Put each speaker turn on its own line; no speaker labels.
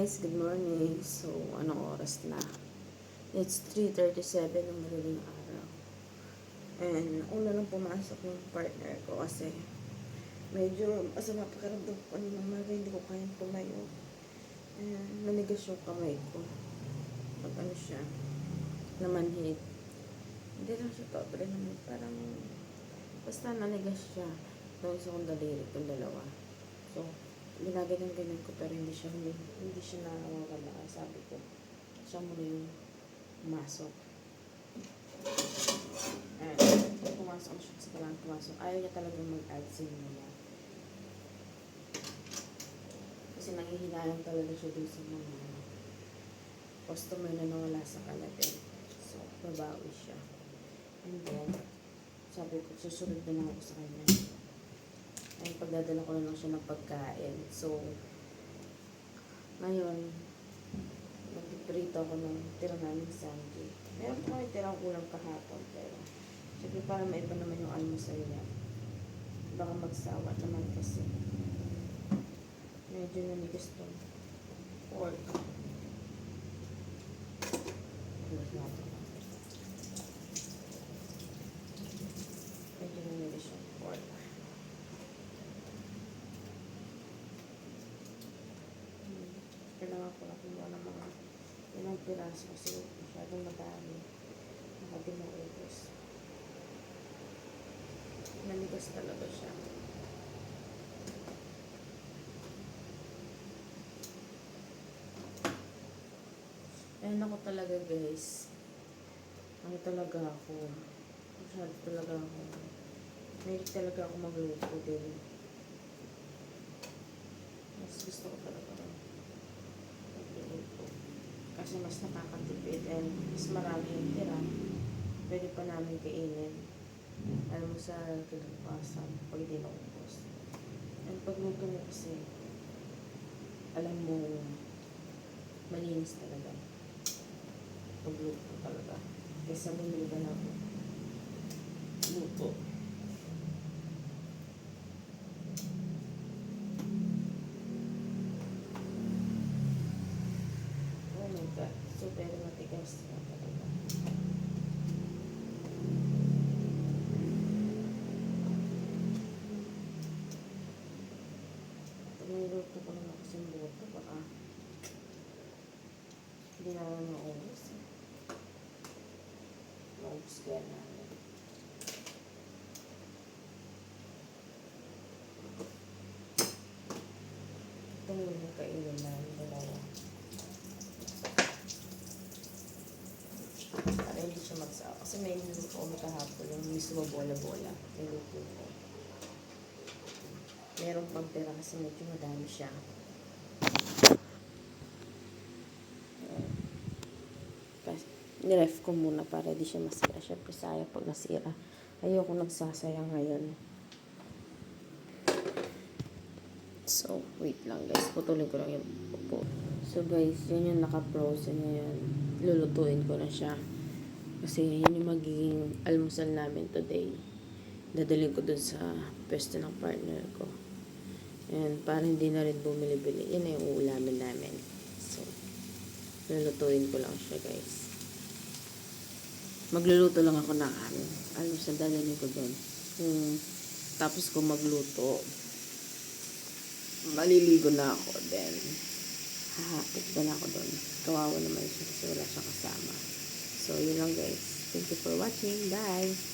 guys, good morning. So, anong oras na? It's 3:37 ng madaling araw. And una lang pumasok yung partner ko kasi medyo masama pakiramdam ko kanina umaga, hindi ko kayang tumayo. And nanigas yung kamay ko. Pag ano siya, namanhid. Hindi lang siya totally naman, parang basta nanigas siya. Itong isa kong daliri, itong dalawa. So, ginaganyan-ganyan ko pero hindi siya nawawala. Sabi ko, siya muna yung pumasok. And pumasok na siya sa kailangan pumasok. Ayaw niya talagang mag-adsin nila. Kasi nangihinayang talaga siya dun sa mga customer na nawala sa kalatin. So, babawi siya. And then, sabi ko, susunod na lang ako sa kanya. Ay, pagdadala ko na lang siya ng pagkain. So, ngayon, nagpiprito ako ng tira namin sanji. Meron po kami tirang ulam kahapon, pero syempre para maiba naman yung almusal niya. Baka magsawa naman kasi. Medyo nanigas tong pork. Medyo nanigas yung pork. Kailangan ko na kumuha ng mga ilang piraso kasi masyadong madami. Nakadi maubos. Nanigas talaga siya. Ayan ako talaga guys. Ano talaga ako. Masyado talaga ako. Mahilig talaga ako magluto din. Mas gusto ko talaga magluto. Kasi mas nakakatipid and mas marami yung tira. Pwede pa namin kainin. Alam mo sa kinabukasan pag hindi naubos. And pagluto mo kasi alam mo malinis talaga. Pagluto talaga. Kaysa bumili ka na luto. Oh my God. So, pero matigas na talaga. Pag niluto ko naman kasi yung luto, baka hindi naman maubos. Maubos kaya namin. Ito muna yung kainin namin dalawa. Para hindi siya magsawa. Kasi may niluto ko kahapon yung mismo bola-bola. Niluto ko. Merong pang tira kasi medyo madami siya. Niref ko muna para di siya masira. Siyempre sayang pag nasira. Ayoko nagsasayang ngayon. So, wait lang guys. Putulin ko lang yung pupo. So guys, yun yung naka-frozen ngayon. Lulutuin ko na siya. Kasi yun yung magiging almusal namin today. Dadalhin ko dun sa pwesto ng partner ko. And para hindi na rin bumili-bili. Yun na yung uulamin namin. So, lulutuin ko lang siya guys. Magluluto lang ako ng almusal. Dadalhin ko dun. Tapos kung magluto, maliligo na ako. Then, hahapit na ako doon. Kawawa naman siya kasi wala siyang kasama. So, yun lang guys. Thank you for watching. Bye!